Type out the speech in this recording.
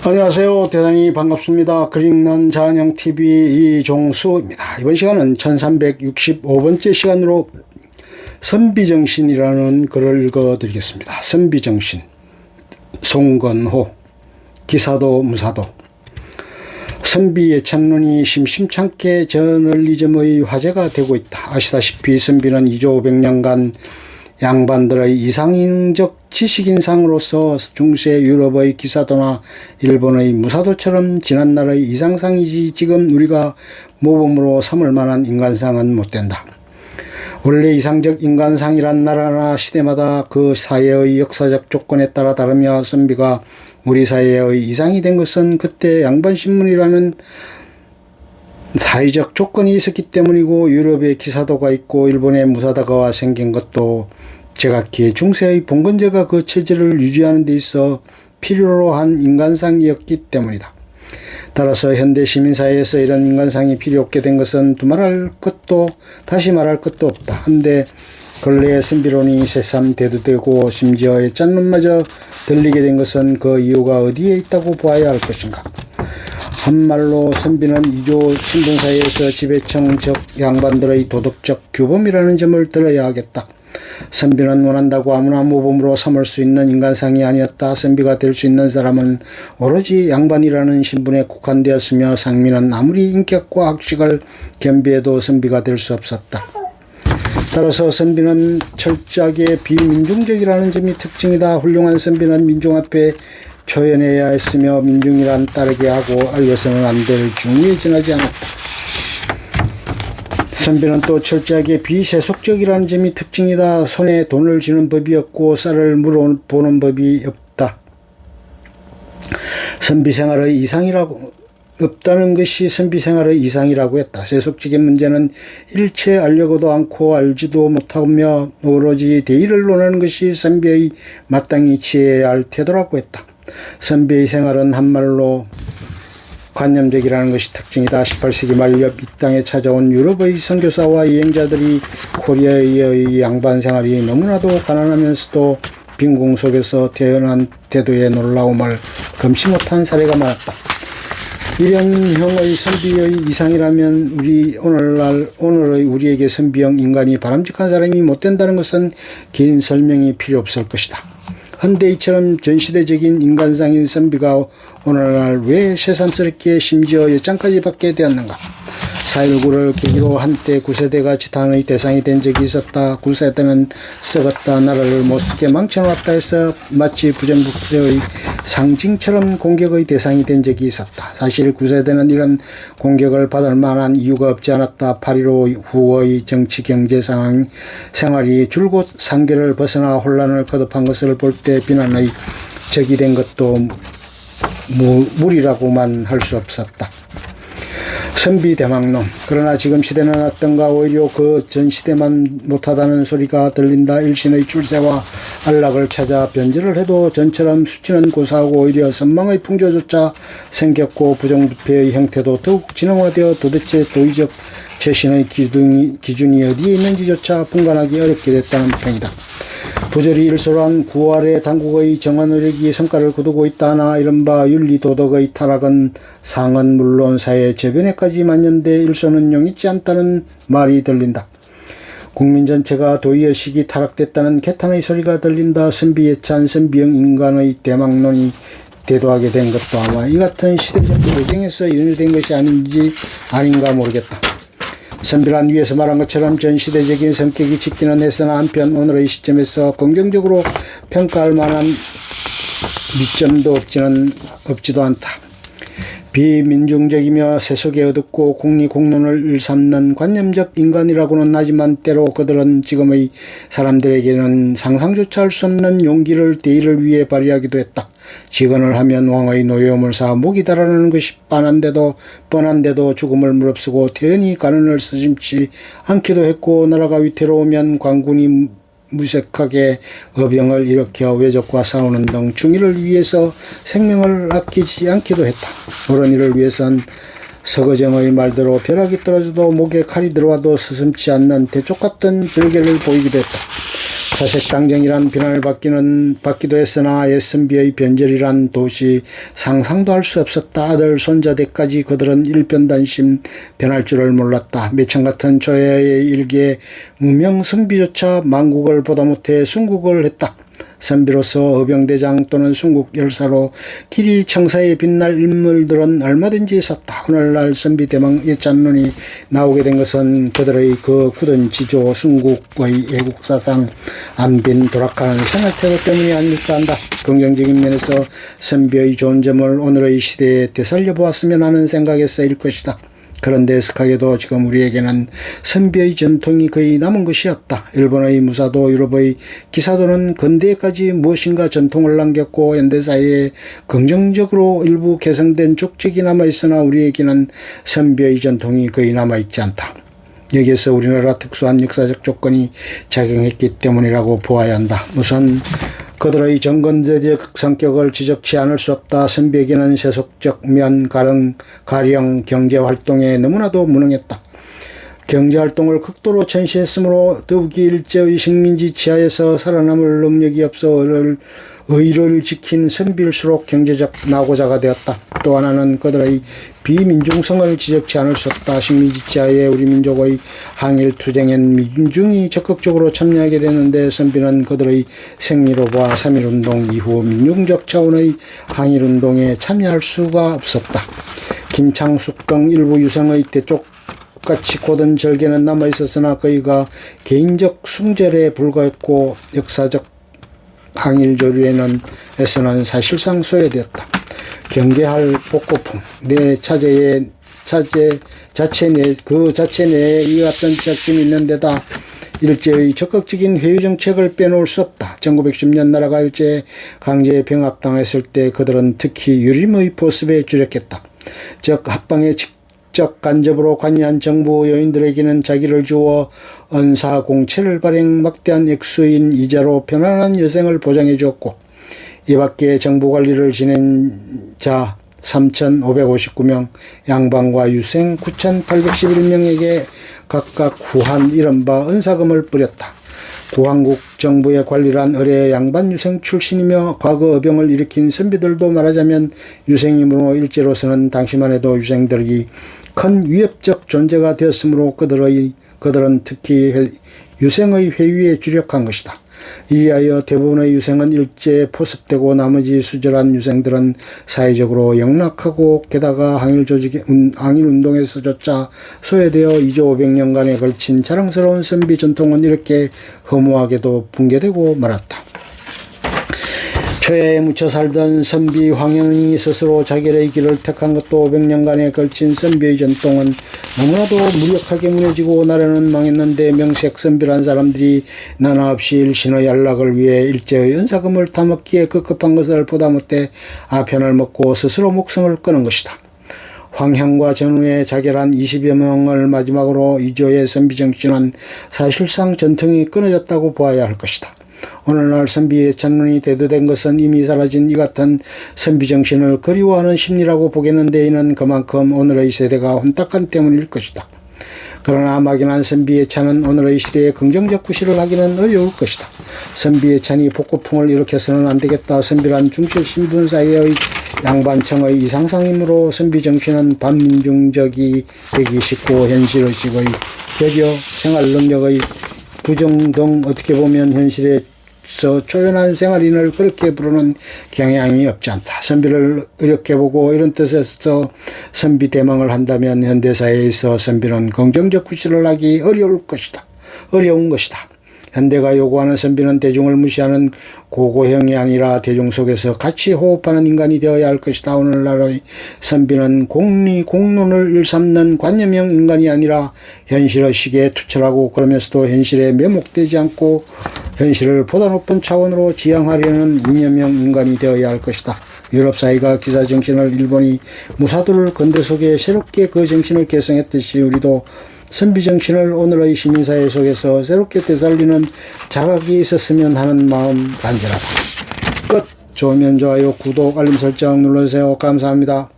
안녕하세요. 대단히 반갑습니다. 그릭난 자연형TV 이종수입니다. 이번 시간은 1365번째 시간으로 선비정신이라는 글을 읽어드리겠습니다. 선비정신, 송건호, 기사도 무사도. 선비의 찬론이 심심찮게 저널리즘의 화제가 되고 있다. 아시다시피 선비는 2조 500년간 양반들의 이상적 지식인상으로서 중세 유럽의 기사도나 일본의 무사도처럼 지난날의 이상상이지 지금 우리가 모범으로 삼을 만한 인간상은 못된다. 원래 이상적 인간상이란 나라나 시대마다 그 사회의 역사적 조건에 따라 다르며 선비가 우리 사회의 이상이 된 것은 그때 양반신문이라는 사회적 조건이 있었기 때문이고, 유럽에 기사도가 있고 일본에 무사도가 생긴 것도 제각기의 중세의 봉건제가 그 체제를 유지하는 데 있어 필요로 한 인간상이었기 때문이다. 따라서 현대 시민사회에서 이런 인간상이 필요 없게 된 것은 두말할 것도 다시 말할 것도 없다. 한데 근래의 선비론이 새삼 대두되고 심지어 짠론마저 들리게 된 것은 그 이유가 어디에 있다고 보아야 할 것인가. 한말로 선비는 이조 신분사회에서 지배청적 양반들의 도덕적 규범이라는 점을 들어야 하겠다. 선비는 원한다고 아무나 모범으로 삼을 수 있는 인간상이 아니었다. 선비가 될 수 있는 사람은 오로지 양반이라는 신분에 국한되었으며 상민은 아무리 인격과 학식을 겸비해도 선비가 될 수 없었다. 따라서 선비는 철저하게 비민중적이라는 점이 특징이다. 훌륭한 선비는 민중 앞에 초연해야 했으며 민중이란 따르게 하고 알려서는 안 될 중위에 지나지 않았다. 선비는 또 철저하게 비세속적이라는 점이 특징이다. 손에 돈을 쥐는 법이 없고 쌀을 물어보는 법이 없다. 선비생활의 이상이라고 없다는 것이 선비생활의 이상이라고 했다. 세속적인 문제는 일체 알려고도 않고 알지도 못하며 오로지 대의를 논하는 것이 선비의 마땅히 취해야 할 태도라고 했다. 선비의 생활은 한말로 관념적이라는 것이 특징이다. 18세기 말 이 땅에 찾아온 유럽의 선교사와 여행자들이 코리아의 양반 생활이 너무나도 가난하면서도 빈궁 속에서 태어난 태도의 놀라움을 금치 못한 사례가 많았다. 이런 형의 선비의 이상이라면 오늘의 우리에게 선비형 인간이 바람직한 사람이 못된다는 것은 긴 설명이 필요 없을 것이다. 헌데 이처럼 전시대적인 인간상인 선비가 오늘날 왜 새삼스럽게 심지어 엿장까지 받게 되었는가. 4.19를 계기로 한때 구세대가 지탄의 대상이 된 적이 있었다. 구세대는 썩었다, 나라를 못쓰게 망쳐놨다 해서 마치 부정부패의 상징처럼 공격의 대상이 된 적이 있었다. 사실 구세대는 이런 공격을 받을 만한 이유가 없지 않았다. 8.15 후의 정치 경제 상황 생활이 줄곧 상계를 벗어나 혼란을 거듭한 것을 볼 때 비난의 적이 된 것도 무리라고만 할 수 없었다. 선비 대망론. 그러나 지금 시대는 어떤가. 오히려 그 전 시대만 못하다는 소리가 들린다. 일신의 출세와 안락을 찾아 변절을 해도 전처럼 수치는 고사하고 오히려 선망의 풍조조차 생겼고 부정부패의 형태도 더욱 진흥화되어 도대체 도의적 재신의 기준이 어디에 있는지조차 분간하기 어렵게 됐다는 평이다. 부절이 일소한 구활의 당국의 정화 노력이 성과를 거두고 있다 하나 이른바 윤리도덕의 타락은 상은 물론 사회 저변에까지 만연돼 일소는 용이치 않다는 말이 들린다. 국민 전체가 도의의식이 타락됐다는 개탄의 소리가 들린다. 선비예찬 선비형 인간의 대망론이 대도하게 된 것도 아마 이 같은 시대적 배경에서 연유된 것이 아닌가 모르겠다. 선비란 위에서 말한 것처럼 전시대적인 성격이 짙기는 했으나 한편 오늘의 시점에서 긍정적으로 평가할 만한 미점도 없지도 않다. 비민중적이며 세속에 어둡고 공리공론을 일삼는 관념적 인간이라고는 하지만 때로 그들은 지금의 사람들에게는 상상조차 할 수 없는 용기를 대의를 위해 발휘하기도 했다. 직언을 하면 왕의 노여움을 사 목이 달아나는 것이 뻔한데도 죽음을 무릅쓰고 태연히 간언을 서심치 않기도 했고, 나라가 위태로우면 관군이 무색하게 어병을 일으켜 외적과 싸우는 등 중의를 위해서 생명을 아끼지 않기도 했다. 그런 일을 위해선 서거정의 말대로 벼락이 떨어져도 목에 칼이 들어와도 서슴지 않는 대쪽 같은 절개를 보이기도 했다. 사색당정이란 비난을 받기도 했으나 SNB의 변절이란 도시 상상도 할 수 없었다. 아들 손자대까지 그들은 일편단심 변할 줄을 몰랐다. 매천 같은 조야의 일기에 무명 선비조차 만국을 보다 못해 순국을 했다. 선비로서 의병대장 또는 순국 열사로 길이 청사에 빛날 인물들은 얼마든지 있었다. 오늘날 선비 대망의 짠론이 나오게 된 것은 그들의 그 굳은 지조 순국의 애국사상 안빈 돌아가는 생활태도 때문이 아닐까 한다. 긍정적인 면에서 선비의 좋은 점을 오늘의 시대에 되살려 보았으면 하는 생각에 쓰일 것이다. 그런데 스카게도 지금 우리에게는 선비의 전통이 거의 남은 것이 없다. 일본의 무사도, 유럽의 기사도는 근대까지 무엇인가 전통을 남겼고 현대사회에 긍정적으로 일부 개성된 족적이 남아있으나 우리에게는 선비의 전통이 거의 남아있지 않다. 여기에서 우리나라 특수한 역사적 조건이 작용했기 때문이라고 보아야 한다. 우선 그들의 정근대적 성격을 지적치 않을 수 없다. 선비에게는 세속적 면 가령 경제활동에 너무나도 무능했다. 경제활동을 극도로 천시했으므로 더욱이 일제의 식민지 지하에서 살아남을 능력이 없어 의를 지킨 선비일수록 경제적 낙오자가 되었다. 또 하나는 그들의 비민중성을 지적치 않을 수 없다. 식민지 지하에 우리 민족의 항일투쟁엔 민중이 적극적으로 참여하게 되는데 선비는 그들의 생리로부와 3.1운동 이후 민중적 차원의 항일운동에 참여할 수가 없었다. 김창숙 등 일부 유생의 대쪽같이 고든 절개는 남아있었으나 그이가 개인적 숭절에 불과했고 역사적 항일조류에서는 사실상 소외되었다. 경계할 복고풍, 내 자체 내에 이 같은 지적점이 있는 데다 일제의 적극적인 회유 정책을 빼놓을 수 없다. 1910년 나라가 일제 강제에 병합당했을 때 그들은 특히 유림의 포습에 주력했다. 즉 합방에 직접 간접으로 관여한 정부 요인들에게는 자기를 주어 언사 공채를 발행 막대한 액수인 이자로 편안한 여생을 보장해 주었고 이 밖에 정부 관리를 지낸 자 3,559명, 양반과 유생 9,811명에게 각각 후한 이른바 은사금을 뿌렸다. 구한국 정부의 관리란 의뢰 양반 유생 출신이며 과거 의병을 일으킨 선비들도 말하자면 유생이므로 일제로서는 당시만 해도 유생들이 큰 위협적 존재가 되었으므로 그들은 특히 유생의 회유에 주력한 것이다. 이리하여 대부분의 유생은 일제에 포섭되고 나머지 수절한 유생들은 사회적으로 영락하고 게다가 항일운동에서조차 소외되어 2조 500년간에 걸친 자랑스러운 선비 전통은 이렇게 허무하게도 붕괴되고 말았다. 초야에 묻혀 살던 선비 황영이 스스로 자결의 길을 택한 것도 500년간에 걸친 선비의 전통은 너무나도 무력하게 무너지고 나라는 망했는데 명색 선비란 사람들이 나나 없이 일신의 안락을 위해 일제의 은사금을 타먹기에 급급한 것을 보다 못해 아편을 먹고 스스로 목숨을 끊은 것이다. 황향과 전후에 자결한 20여 명을 마지막으로 이조의 선비 정신은 사실상 전통이 끊어졌다고 보아야 할 것이다. 오늘날 선비의 찬론이 대두된 것은 이미 사라진 이 같은 선비 정신을 그리워하는 심리라고 보겠는데 이는 그만큼 오늘의 세대가 혼탁한 때문일 것이다. 그러나 막연한 선비의 찬은 오늘의 시대에 긍정적 구실을 하기는 어려울 것이다. 선비의 찬이 복고풍을 일으켜서는 안 되겠다. 선비란 중실 신분 사이의 양반청의 이상상이므로 선비 정신은 반민중적이 되기 쉽고 현실의식의 격여, 생활 능력의 부정 등 어떻게 보면 현실에서 초연한 생활인을 그렇게 부르는 경향이 없지 않다. 선비를 어렵게 보고 이런 뜻에서 선비 대망을 한다면 현대사회에서 선비는 긍정적 구실을 하기 어려운 것이다. 현대가 요구하는 선비는 대중을 무시하는 고고형이 아니라 대중 속에서 같이 호흡하는 인간이 되어야 할 것이다. 오늘날의 선비는 공론을 일삼는 관념형 인간이 아니라 현실의식에 투철하고 그러면서도 현실에 매목되지 않고 현실을 보다 높은 차원으로 지향하려는 이념형 인간이 되어야 할 것이다. 유럽 사회가 기사 정신을 일본이 무사도를 근대 속에 새롭게 그 정신을 개성했듯이 우리도 선비 정신을 오늘의 시민사회 속에서 새롭게 되살리는 자각이 있었으면 하는 마음 간절하다. 끝. 좋으면 좋아요, 구독, 알림 설정 눌러주세요. 감사합니다.